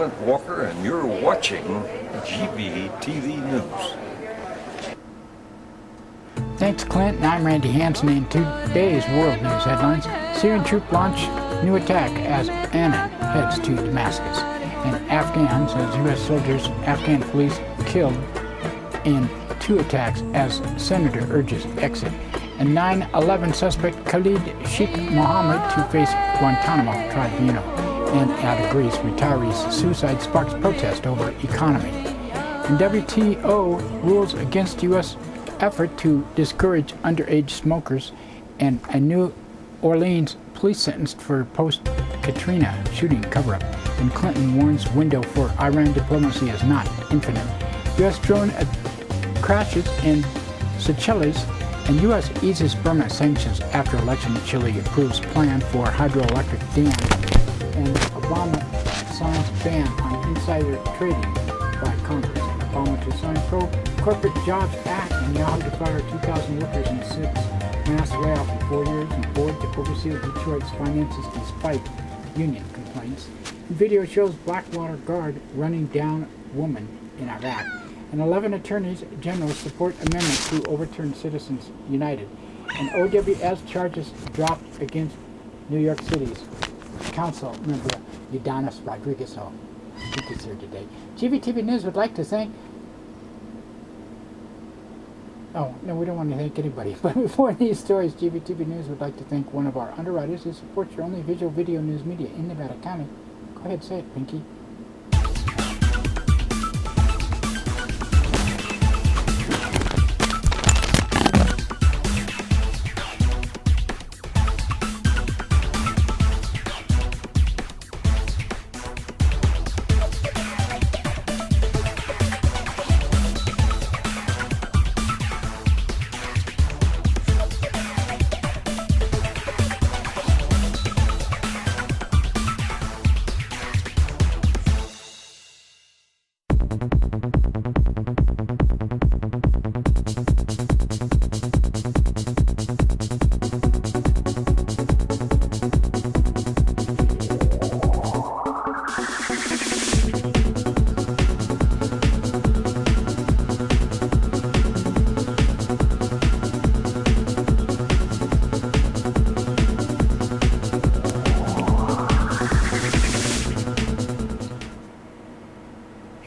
Clint Walker, and you're watching GVTV News. Thanks, Clint. And I'm Randy Hansen. In today's world news headlines, Syrian troop launch new attack as Annan heads to Damascus. And Afghan says U.S. soldiers, Afghan police killed in 2 attacks as senator urges exit. And 9/11 suspect Khalid Sheikh Mohammed to face Guantanamo tribunal. And out of Greece, retirees' suicide sparks protest over economy. And WTO rules against U.S. effort to discourage underage smokers. And a New Orleans police sentenced for post-Katrina shooting cover-up. And Clinton warns window for Iran diplomacy is not infinite. U.S. drone crashes in Seychelles. And U.S. eases Burma sanctions after election. Chile approves plan for hydroelectric dam. And Obama signs ban on insider trading by Congress. And Obama to sign Pro-Corporate Jobs Act, and Yahoo to fire 2,000 workers in 6 mass layoff in 4 years, and Ford to oversee Detroit's finances despite union complaints. And video shows Blackwater Guard running down woman in Iraq. And 11 attorneys general support amendment to overturn Citizens United. And OWS charges dropped against New York City's council member Udanis Rodriguez. So I think he's here today. GVTV News would like to thank... Oh, no, we don't want to thank anybody. But before these stories, GVTV News would like to thank one of our underwriters who supports your only visual video news media in Nevada County. Go ahead, say it, Pinky.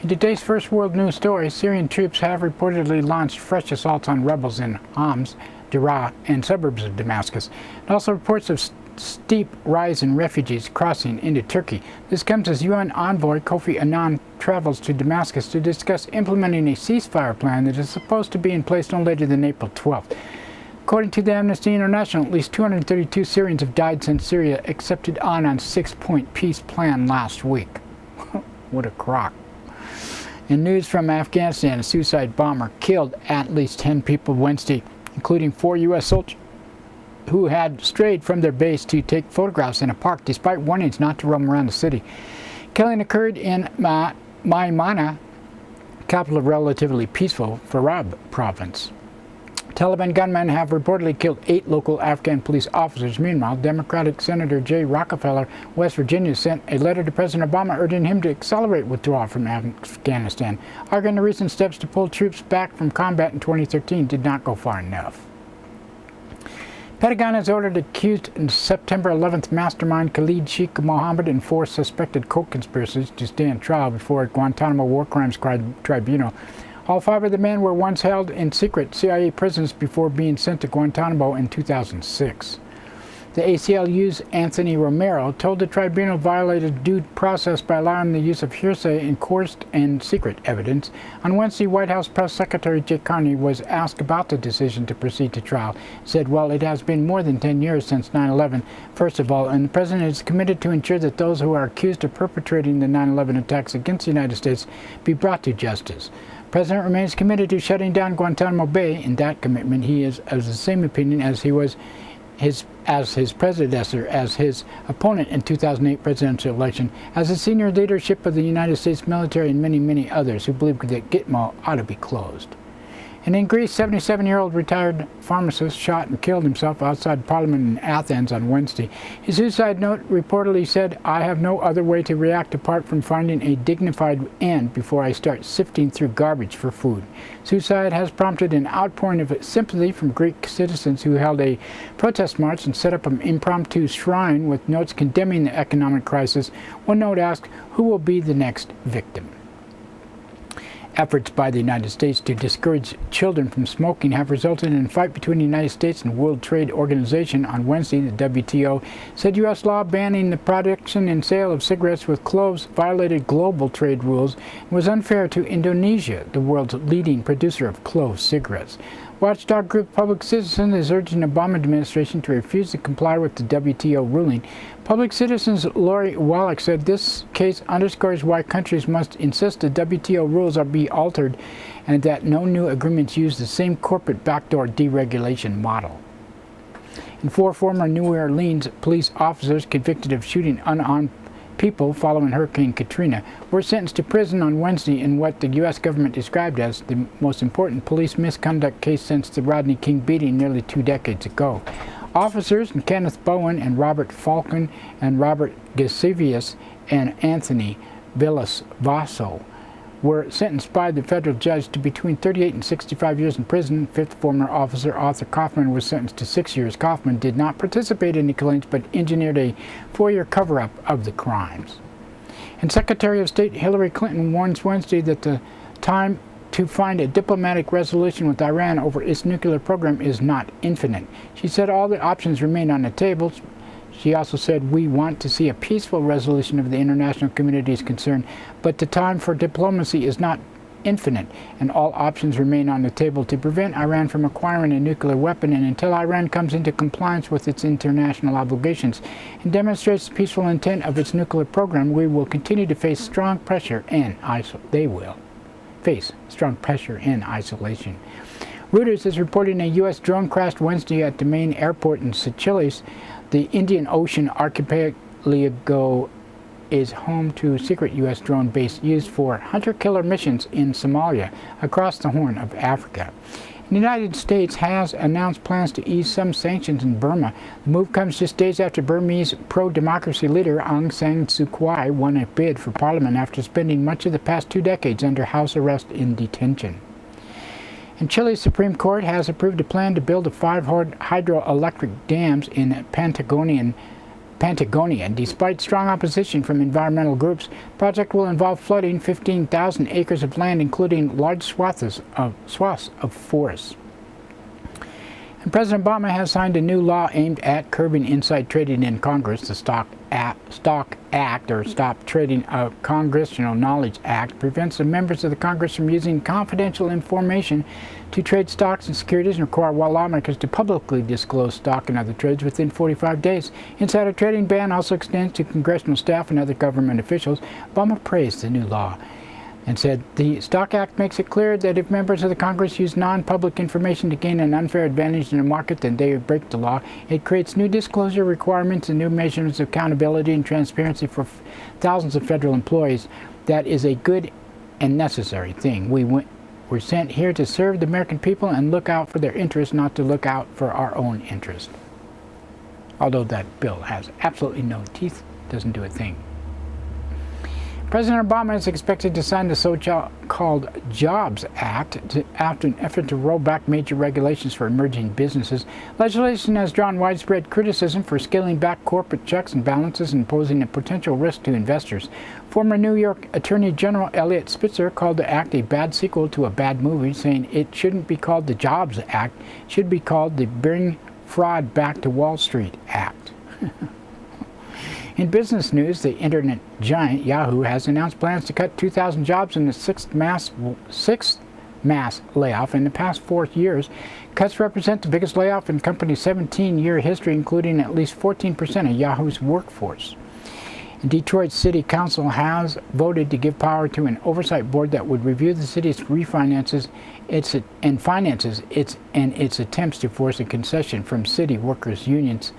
In today's first world news story, Syrian troops have reportedly launched fresh assaults on rebels in Homs, Daraa, and suburbs of Damascus. And also reports of steep rise in refugees crossing into Turkey. This comes as UN envoy Kofi Annan travels to Damascus to discuss implementing a ceasefire plan that is supposed to be in place no later than April 12th. According to the Amnesty International, at least 232 Syrians have died since Syria accepted on 6-point peace plan last week. What a crock. In news from Afghanistan, a suicide bomber killed at least 10 people Wednesday, including 4 U.S. soldiers who had strayed from their base to take photographs in a park despite warnings not to roam around the city. Killing occurred in Maimana, capital of relatively peaceful Farab province. Taliban gunmen have reportedly killed 8 local Afghan police officers. Meanwhile, Democratic Senator Jay Rockefeller, West Virginia, sent a letter to President Obama urging him to accelerate withdrawal from Afghanistan, arguing the recent steps to pull troops back from combat in 2013 did not go far enough. Pentagon has ordered accused September 11th mastermind Khalid Sheikh Mohammed and 4 suspected co-conspirators to stand trial before a Guantanamo War Crimes Tribunal. All 5 of the men were once held in secret CIA prisons before being sent to Guantanamo in 2006. The ACLU's Anthony Romero told the tribunal violated due process by allowing the use of hearsay and coerced and secret evidence. On Wednesday, White House Press Secretary Jake Carney was asked about the decision to proceed to trial. Said, well, it has been more than 10 years since 9/11, first of all, and the president is committed to ensure that those who are accused of perpetrating the 9/11 attacks against the United States be brought to justice. The president remains committed to shutting down Guantanamo Bay. In that commitment, he is of the same opinion as he was as his predecessor, as his opponent in 2008 presidential election, as the senior leadership of the United States military, and many, many others who believe that Gitmo ought to be closed. And in Greece, 77-year-old retired pharmacist shot and killed himself outside Parliament in Athens on Wednesday. His suicide note reportedly said, "I have no other way to react apart from finding a dignified end before I start sifting through garbage for food." Suicide has prompted an outpouring of sympathy from Greek citizens who held a protest march and set up an impromptu shrine with notes condemning the economic crisis. One note asked, "Who will be the next victim?" Efforts by the United States to discourage children from smoking have resulted in a fight between the United States and the World Trade Organization. On Wednesday, the WTO said U.S. law banning the production and sale of cigarettes with cloves violated global trade rules and was unfair to Indonesia, the world's leading producer of clove cigarettes. Watchdog group Public Citizen is urging the Obama administration to refuse to comply with the WTO ruling. Public Citizen's Lori Wallach said this case underscores why countries must insist the WTO rules are be altered and that no new agreements use the same corporate backdoor deregulation model. And 4 former New Orleans police officers convicted of shooting unarmed people following Hurricane Katrina were sentenced to prison on Wednesday in what the U.S. government described as the most important police misconduct case since the Rodney King beating nearly 2 decades ago. Officers Kenneth Bowen and Robert Falcon and Robert Gasivius and Anthony Villas-Vaso were sentenced by the federal judge to between 38 and 65 years in prison. 5th former officer Arthur Kaufman was sentenced to 6 years. Kaufman did not participate in the killings but engineered a 4-year cover-up of the crimes. And Secretary of State Hillary Clinton warns Wednesday that the time to find a diplomatic resolution with Iran over its nuclear program is not infinite. She said all the options remain on the table. She also said, "We want to see a peaceful resolution of the international community's concern, but the time for diplomacy is not infinite, and all options remain on the table to prevent Iran from acquiring a nuclear weapon, and until Iran comes into compliance with its international obligations and demonstrates the peaceful intent of its nuclear program, we will continue to face strong pressure and isolation." Reuters is reporting a U.S. drone crashed Wednesday at the main airport in Seychelles. The Indian Ocean archipelago is home to a secret U.S. drone base used for hunter-killer missions in Somalia across the Horn of Africa. The United States has announced plans to ease some sanctions in Burma. The move comes just days after Burmese pro-democracy leader Aung San Suu Kyi won a bid for parliament after spending much of the past 2 decades under house arrest in detention. And Chile's Supreme Court has approved a plan to build 5 hydroelectric dams in Patagonia. Despite strong opposition from environmental groups, the project will involve flooding 15,000 acres of land, including large swaths of forests. And President Obama has signed a new law aimed at curbing inside trading in Congress. The Stock Act, or Stop Trading of Congressional Knowledge Act, prevents the members of the Congress from using confidential information to trade stocks and securities and require lawmakers to publicly disclose stock and other trades within 45 days. Insider trading ban also extends to congressional staff and other government officials. Obama praised the new law and said the Stock Act makes it clear that if members of the Congress use non-public information to gain an unfair advantage in the market, then they break the law. It creates new disclosure requirements and new measures of accountability and transparency for thousands of federal employees. That is a good and necessary thing. We're sent here to serve the American people and look out for their interests, not to look out for our own interest. Although that bill has absolutely no teeth, doesn't do a thing. President Obama is expected to sign the so-called Jobs Act after an effort to roll back major regulations for emerging businesses. Legislation has drawn widespread criticism for scaling back corporate checks and balances and posing a potential risk to investors. Former New York Attorney General Eliot Spitzer called the act a bad sequel to a bad movie, saying it shouldn't be called the Jobs Act, it should be called the Bring Fraud Back to Wall Street Act. In business news, the internet giant Yahoo has announced plans to cut 2,000 jobs in the sixth mass layoff in the past 4 years. Cuts represent the biggest layoff in the company's 17-year history, including at least 14% of Yahoo's workforce. And Detroit City Council has voted to give power to an oversight board that would review the city's finances its attempts to force a concession from city workers' unions.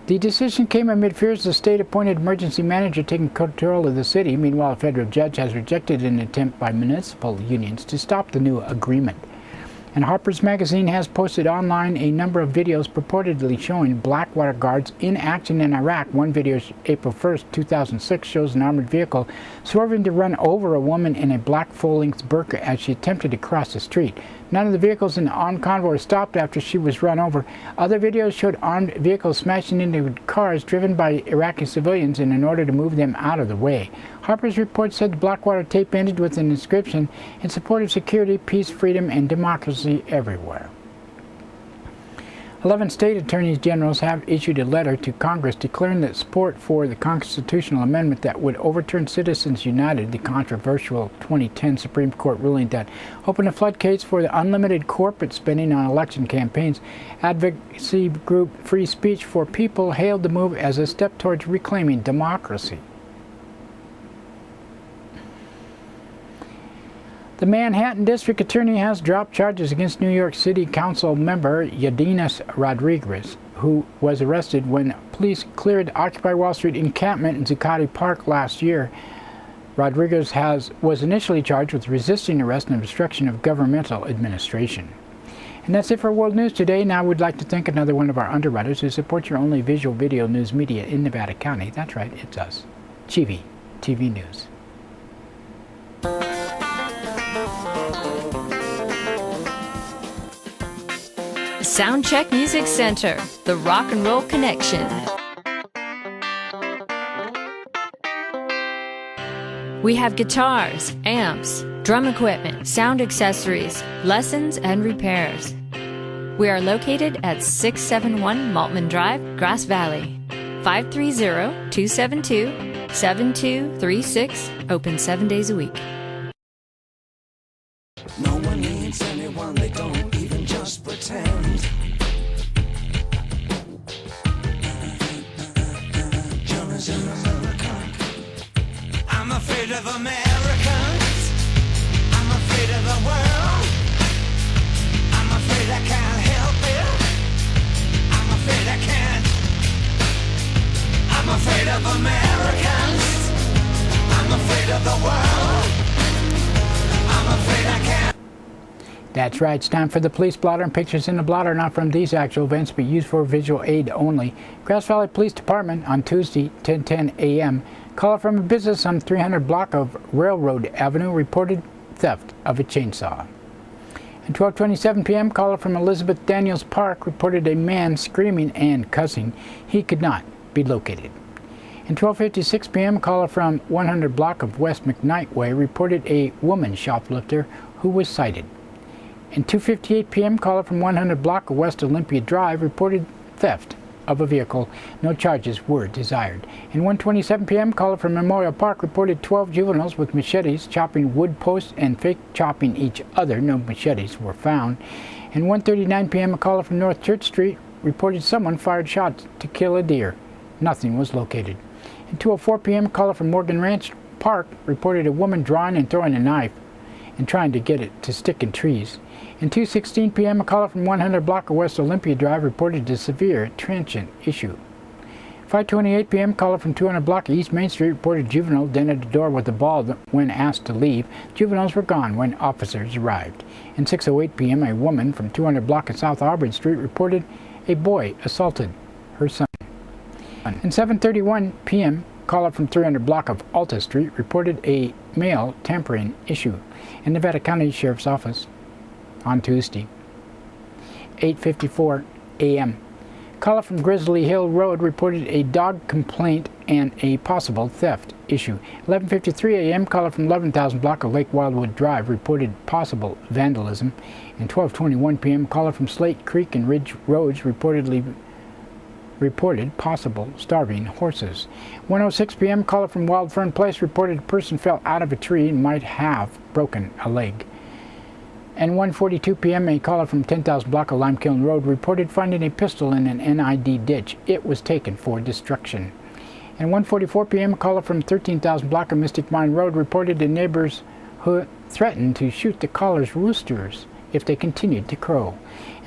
The decision came amid fears of the state-appointed emergency manager taking control of the city. Meanwhile, a federal judge has rejected an attempt by municipal unions to stop the new agreement. And Harper's Magazine has posted online a number of videos purportedly showing Blackwater guards in action in Iraq. One video, April 1st, 2006, shows an armored vehicle swerving to run over a woman in a black full-length burqa as she attempted to cross the street. None of the vehicles in the armed convoy stopped after she was run over. Other videos showed armed vehicles smashing into cars driven by Iraqi civilians in order to move them out of the way. Harper's report said the Blackwater tape ended with an inscription in support of security, peace, freedom, and democracy everywhere. 11 state attorneys generals have issued a letter to Congress declaring that support for the constitutional amendment that would overturn Citizens United, the controversial 2010 Supreme Court ruling that opened the floodgates for the unlimited corporate spending on election campaigns. Advocacy group Free Speech for People hailed the move as a step towards reclaiming democracy. The Manhattan District Attorney has dropped charges against New York City Council member Yadinas Rodriguez, who was arrested when police cleared Occupy Wall Street encampment in Zuccotti Park last year. Rodriguez was initially charged with resisting arrest and obstruction of governmental administration. And that's it for World News today. Now we'd like to thank another one of our underwriters who supports your only visual video news media in Nevada County. That's right, it's us, GVTV News. Soundcheck Music Center, the rock and roll connection. We have guitars, amps, drum equipment, sound accessories, lessons, and repairs. We are located at 671 Maltman Drive, Grass Valley. 530-272-7236, open 7 days a week. No one needs anyone, they don't even just pretend. Jonah's in America. I'm afraid of Americans. I'm afraid of the world. I'm afraid I can't help it. I'm afraid I can't. I'm afraid of Americans. I'm afraid of the world. I'm afraid I can't. That's right, it's time for the police blotter, and pictures in the blotter not from these actual events but used for visual aid only. Grass Valley Police Department on Tuesday, 10:10 a.m. Caller from a business on 300 block of Railroad Avenue reported theft of a chainsaw. At 12:27 p.m., caller from Elizabeth Daniels Park reported a man screaming and cussing. He could not be located. At 12:56 p.m., caller from 100 block of West McKnight Way reported a woman shoplifter who was sighted. At 2:58 p.m., caller from 100 block of West Olympia Drive reported theft of a vehicle. No charges were desired. And 1:27 p.m., caller from Memorial Park reported 12 juveniles with machetes chopping wood posts and fake chopping each other. No machetes were found. And 1:39 p.m., a caller from North Church Street reported someone fired shots to kill a deer. Nothing was located. At 2:04 p.m., a caller from Morgan Ranch Park reported a woman drawing and throwing a knife and trying to get it to stick in trees. At 2:16 p.m., a caller from 100 block of West Olympia Drive reported a severe transient issue. 5:28 p.m., caller from 200 block of East Main Street reported juvenile dented the door with a ball when asked to leave. Juveniles were gone when officers arrived. At 6:08 p.m., a woman from 200 block of South Auburn Street reported a boy assaulted her son. At 7:31 p.m., caller from 300 block of Alta Street reported a male tampering issue in Nevada County Sheriff's Office on Tuesday. 8:54 a.m. Caller from Grizzly Hill Road reported a dog complaint and a possible theft issue. 11:53 a.m. Caller from 11,000 block of Lake Wildwood Drive reported possible vandalism. And 12:21 p.m. Caller from Slate Creek and Ridge Roads reported possible starving horses. 1:06 p.m. Caller from Wild Fern Place reported a person fell out of a tree and might have broken a leg. And 1:42 p.m. a caller from 10,000 block of Limekiln Road reported finding a pistol in an NID ditch. It was taken for destruction. And 1:44 p.m. a caller from 13,000 block of Mystic Mine Road reported the neighbors who threatened to shoot the caller's roosters if they continued to crow.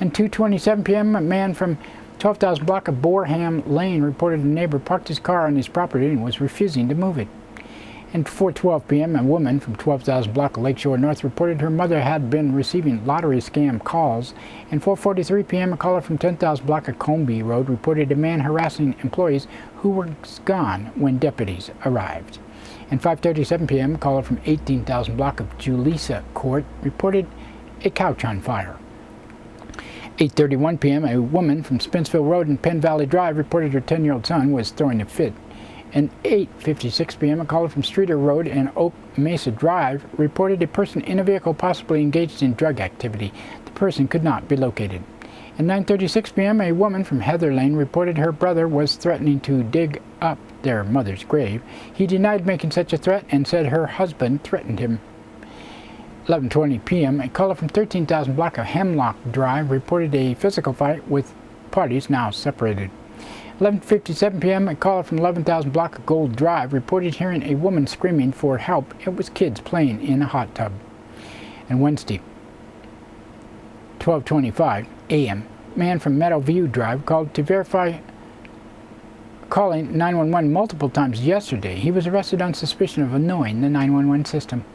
And 2:27 p.m. a man from 12,000 block of Boreham Lane reported a neighbor parked his car on his property and was refusing to move it. And 4:12 p.m., a woman from 12,000 block of Lakeshore North reported her mother had been receiving lottery scam calls. And 4:43 p.m., a caller from 10,000 block of Combie Road reported a man harassing employees who were gone when deputies arrived. And 5:37 p.m., a caller from 18,000 block of Julissa Court reported a couch on fire. 8:31 p.m., a woman from Spencerville Road and Penn Valley Drive reported her 10-year-old son was throwing a fit. And 8:56 p.m., a caller from Streeter Road and Oak Mesa Drive reported a person in a vehicle possibly engaged in drug activity. The person could not be located. At 9:36 p.m., a woman from Heather Lane reported her brother was threatening to dig up their mother's grave. He denied making such a threat and said her husband threatened him. 11:20 p.m., a caller from 13,000 block of Hemlock Drive reported a physical fight with parties now separated. 11:57 p.m., a caller from 11,000 block of Gold Drive reported hearing a woman screaming for help. It was kids playing in a hot tub. And Wednesday, 12:25 a.m., man from Meadowview Drive called to verify calling 911 multiple times yesterday. He was arrested on suspicion of annoying the 911 system.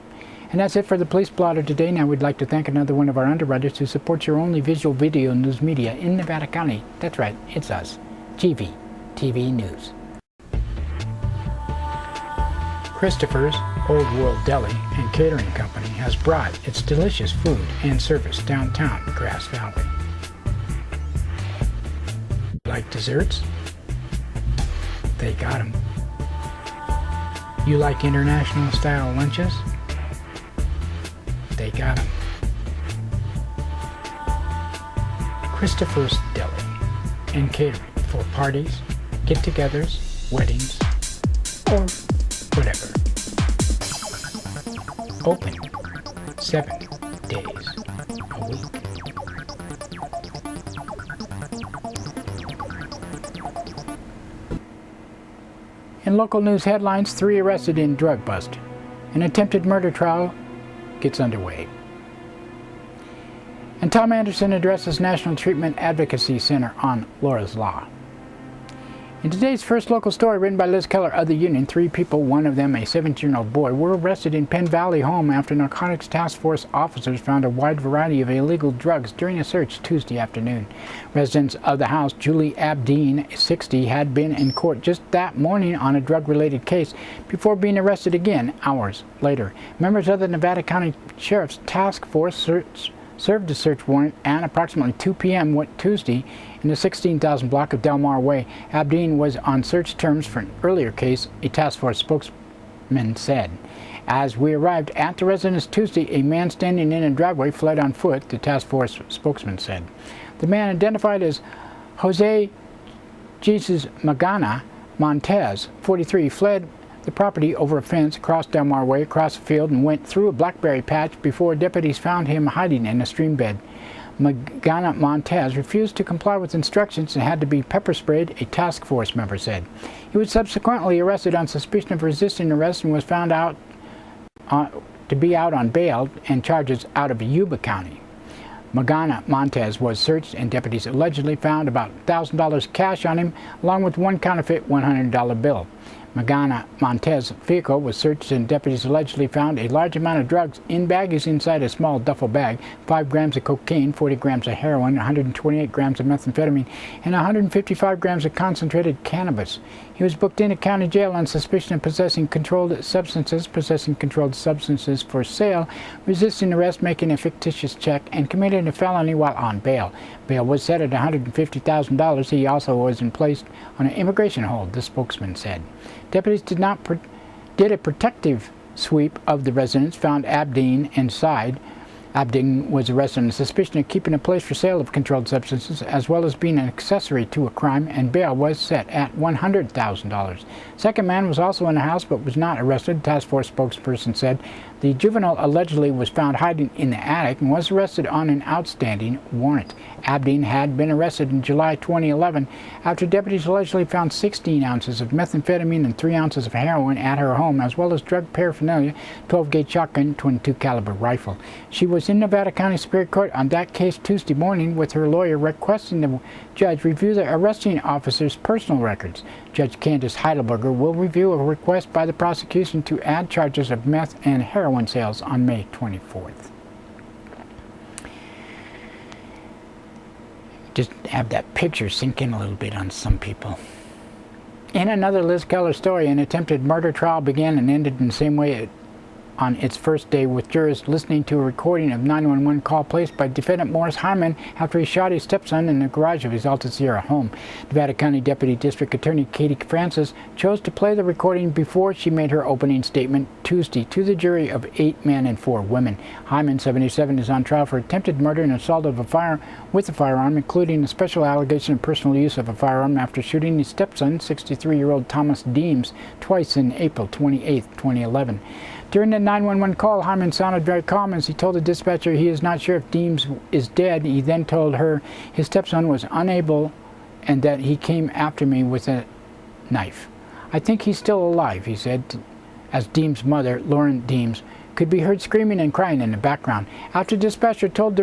And that's it for the Police Blotter today. Now we'd like to thank another one of our underwriters who supports your only visual video news media in Nevada County. That's right, it's us. GVTV News. Christopher's Old World Deli and Catering Company has brought its delicious food and service downtown Grass Valley. Like desserts? They got them. You like international style lunches? They got them. Christopher's Deli and Catering for parties, get-togethers, weddings, or whatever. Open 7 days a week. In local news headlines, 3 arrested in drug bust. An attempted murder trial gets underway. And Tom Anderson addresses National Treatment Advocacy Center on Laura's Law. In today's first local story, written by Liz Keller of the Union, 3 people, one of them a 17-year-old boy, were arrested in Penn Valley home after Narcotics Task Force officers found a wide variety of illegal drugs during a search Tuesday afternoon. Residents of the house, Julie Abdeen, 60, had been in court just that morning on a drug-related case before being arrested again hours later. Members of the Nevada County Sheriff's Task Force served a search warrant at approximately 2 p.m. Tuesday in the 16,000 block of Del Mar Way. Abdeen was on search terms for an earlier case, a task force spokesman said. As we arrived at the residence Tuesday, a man standing in a driveway fled on foot, the task force spokesman said. The man, identified as Jose Jesus Magana Montez, 43, fled the property over a fence, across Del Mar Way, across a field, and went through a blackberry patch before deputies found him hiding in a stream bed. Magana Montez refused to comply with instructions and had to be pepper sprayed, a task force member said. He was subsequently arrested on suspicion of resisting arrest and was found out to be out on bail and charges out of Yuba County. Magana Montez was searched and deputies allegedly found about $1,000 cash on him, along with one counterfeit $100 bill. Magana Montez's vehicle was searched and deputies allegedly found a large amount of drugs in baggies inside a small duffel bag, 5 grams of cocaine, 40 grams of heroin, 128 grams of methamphetamine, and 155 grams of concentrated cannabis. He was booked into county jail on suspicion of possessing controlled substances for sale, resisting arrest, making a fictitious check, and committing a felony while on bail. Bail was set at $150,000. He also was placed on an immigration hold, the spokesman said. Deputies did a protective sweep of the residence, found Abdeen inside. Abdeen was arrested on suspicion of keeping a place for sale of controlled substances, as well as being an accessory to a crime, and bail was set at $100,000. Second man was also in the house but was not arrested, task force spokesperson said. The juvenile allegedly was found hiding in the attic and was arrested on an outstanding warrant. Abdeen had been arrested in July 2011 after deputies allegedly found 16 ounces of methamphetamine and 3 ounces of heroin at her home, as well as drug paraphernalia, 12-gauge shotgun, .22 caliber rifle. She was was in Nevada County Superior Court on that case Tuesday morning with her lawyer requesting the judge review the arresting officer's personal records. Judge Candace Heidelberger will review a request by the prosecution to add charges of meth and heroin sales on May 24th. Just have that picture sink in a little bit on some people. In another Liz Keller story, an attempted murder trial began and ended in the same way on its first day, with jurors listening to a recording of 911 call placed by defendant Morris Hyman after he shot his stepson in the garage of his Alta Sierra home. Nevada County Deputy District Attorney Katie Francis chose to play the recording before she made her opening statement Tuesday to the jury of 8 men and 4 women. Hyman, 77, is on trial for attempted murder and assault of with a firearm, including a special allegation of personal use of a firearm after shooting his stepson, 63-year-old Thomas Deems, twice in April 28, 2011. During the 911 call, Hyman sounded very calm as he told the dispatcher he is not sure if Deems is dead. He then told her his stepson was unable and that he came after me with a knife. I think he's still alive, he said, as Deems' mother, Lauren Deems, could be heard screaming and crying in the background. After the dispatcher told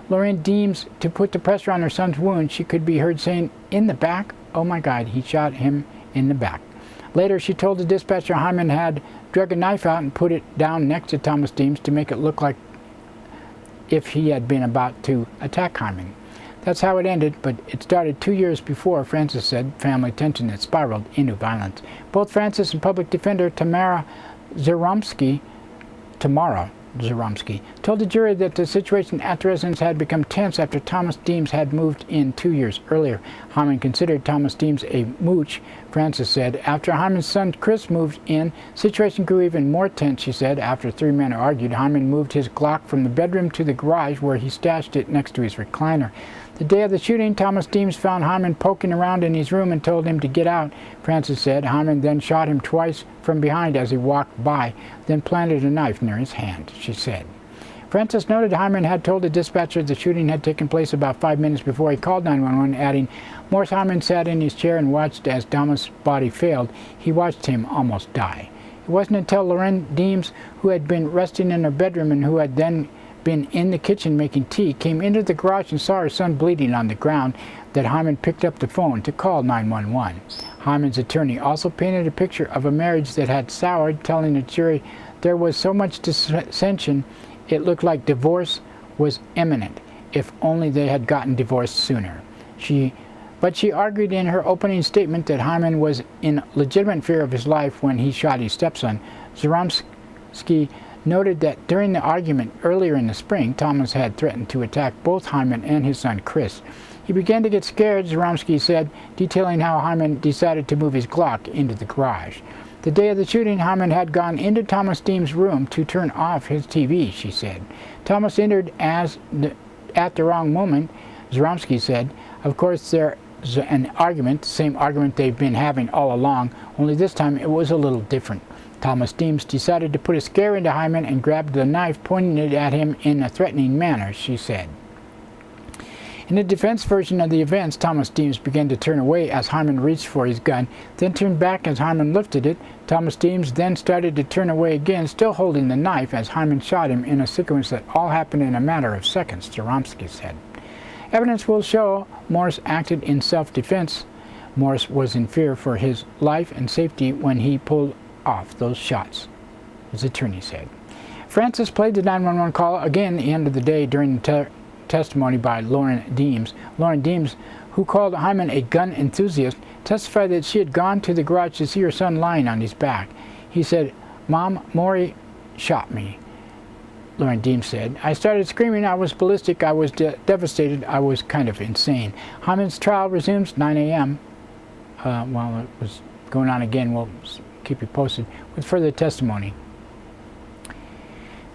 Lauren Deems to put the pressure on her son's wound, she could be heard saying, "In the back? Oh my God, he shot him in the back." Later, she told the dispatcher Hyman had drug a knife out and put it down next to Thomas Deems to make it look like if he had been about to attack Hyman. That's how it ended, but it started 2 years before, Francis said. Family tension had spiraled into violence. Both Francis and public defender Tamara Zaromsky told the jury that the situation at the residence had become tense after Thomas Deems had moved in 2 years earlier. Hyman considered Thomas Deems a mooch, Francis said. After Hyman's son Chris moved in, the situation grew even more tense, she said. After 3 men argued, Hyman moved his Glock from the bedroom to the garage where he stashed it next to his recliner. The day of the shooting, Thomas Deems found Hyman poking around in his room and told him to get out, Francis said. Hyman then shot him twice from behind as he walked by, then planted a knife near his hand, she said. Francis noted Hyman had told the dispatcher the shooting had taken place about 5 minutes before he called 911, adding, Morris Hyman sat in his chair and watched as Thomas' body failed. He watched him almost die. It wasn't until Lauren Deems, who had been resting in her bedroom and who had then been in the kitchen making tea, came into the garage and saw her son bleeding on the ground, that Hyman picked up the phone to call 911. Hyman's attorney also painted a picture of a marriage that had soured, telling the jury there was so much dissension it looked like divorce was imminent, if only they had gotten divorced sooner. But she argued in her opening statement that Hyman was in legitimate fear of his life when he shot his stepson. Zaromsky noted that during the argument earlier in the spring, Thomas had threatened to attack both Hyman and his son Chris. He began to get scared, Zaromsky said, detailing how Hyman decided to move his Glock into the garage. The day of the shooting, Hyman had gone into Thomas Deems' room to turn off his TV, she said. Thomas entered at the wrong moment, Zaromsky said. Of course, there's an argument, the same argument they've been having all along, only this time it was a little different. Thomas Deems decided to put a scare into Hyman and grabbed the knife, pointing it at him in a threatening manner, she said. In the defense version of the events, Thomas Deems began to turn away as Hyman reached for his gun, then turned back as Hyman lifted it. Thomas Deems then started to turn away again, still holding the knife, as Hyman shot him in a sequence that all happened in a matter of seconds, Zaromsky said. Evidence will show Morris acted in self-defense. Morris was in fear for his life and safety when he pulled off those shots, his attorney said. Francis played the 911 call again at the end of the day during the testimony by Lauren Deems. Lauren Deems, who called Hyman a gun enthusiast, testified that she had gone to the garage to see her son lying on his back. He said, "Mom, Maury shot me," Lauren Deems said. "I started screaming. I was ballistic. I was devastated. I was kind of insane." Hyman's trial resumes 9 a.m. While it was going on again, we'll keep you posted with further testimony.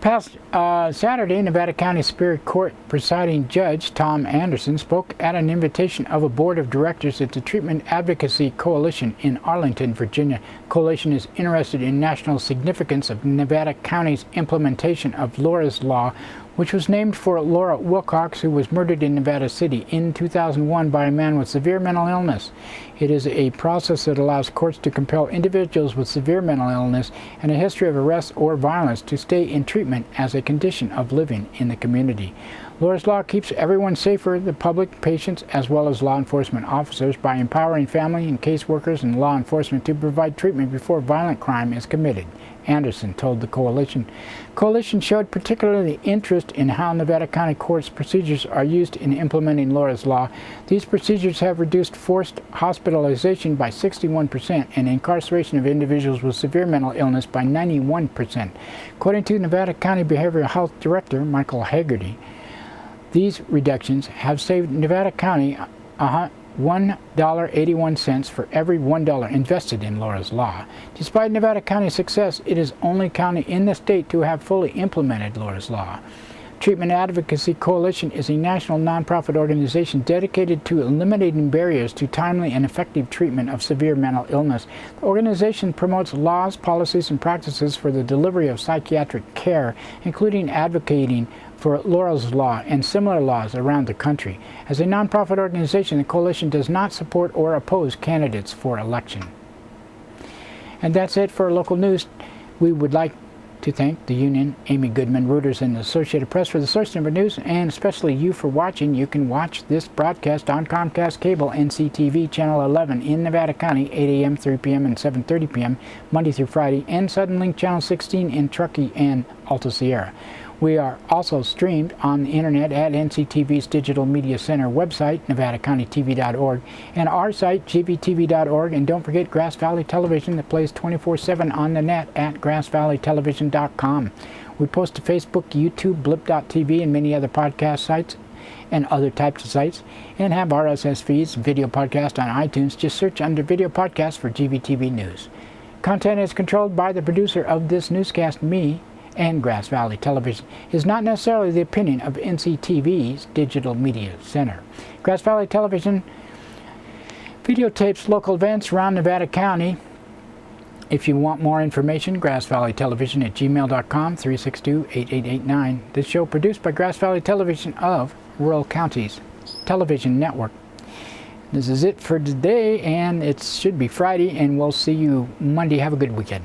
Past Saturday, Nevada County Superior Court presiding judge Tom Anderson spoke at an invitation of a board of directors at the Treatment Advocacy Coalition in Arlington, Virginia. The coalition is interested in national significance of Nevada County's implementation of Laura's Law, which was named for Laura Wilcox, who was murdered in Nevada City in 2001 by a man with severe mental illness. It is a process that allows courts to compel individuals with severe mental illness and a history of arrest or violence to stay in treatment as a condition of living in the community. Laura's Law keeps everyone safer, the public, patients, as well as law enforcement officers, by empowering family and caseworkers and law enforcement to provide treatment before violent crime is committed, Anderson told the coalition. Coalition showed particularly interest in how Nevada County Courts procedures are used in implementing Laura's Law. These procedures have reduced forced hospitalization by 61% and incarceration of individuals with severe mental illness by 91%. According to Nevada County Behavioral Health Director Michael Haggerty, these reductions have saved Nevada County $1.81 for every $1 invested in Laura's Law. Despite Nevada County's success, it is the only county in the state to have fully implemented Laura's Law. Treatment Advocacy Coalition is a national nonprofit organization dedicated to eliminating barriers to timely and effective treatment of severe mental illness. The organization promotes laws, policies, and practices for the delivery of psychiatric care, including advocating for Laura's Law and similar laws around the country. As a nonprofit organization, the coalition does not support or oppose candidates for election. And that's it for local news. We would like to thank the Union, Amy Goodman, Reuters, and the Associated Press for the source number news, and especially you for watching. You can watch this broadcast on Comcast Cable, NCTV Channel 11 in Nevada County, 8 a.m., 3 p.m., and 7:30 p.m., Monday through Friday, and Suddenlink Channel 16 in Truckee and Alta Sierra. We are also streamed on the internet at NCTV's Digital Media Center website, nevadacountytv.org, and our site, GVTV.org. And don't forget Grass Valley Television that plays 24/7 on the net at grassvalleytelevision.com. We post to Facebook, YouTube, blip.tv, and many other podcast sites and other types of sites, and have RSS feeds, video podcast on iTunes. Just search under video podcast for GVTV News. Content is controlled by the producer of this newscast, me, and Grass Valley Television is not necessarily the opinion of NCTV's Digital Media Center. Grass Valley Television videotapes local events around Nevada County. If you want more information, Grass Valley Television at gmail.com, 362-8889. This show produced by Grass Valley Television of Rural Counties Television Network. This is it for today, and it should be Friday, and we'll see you Monday. Have a good weekend.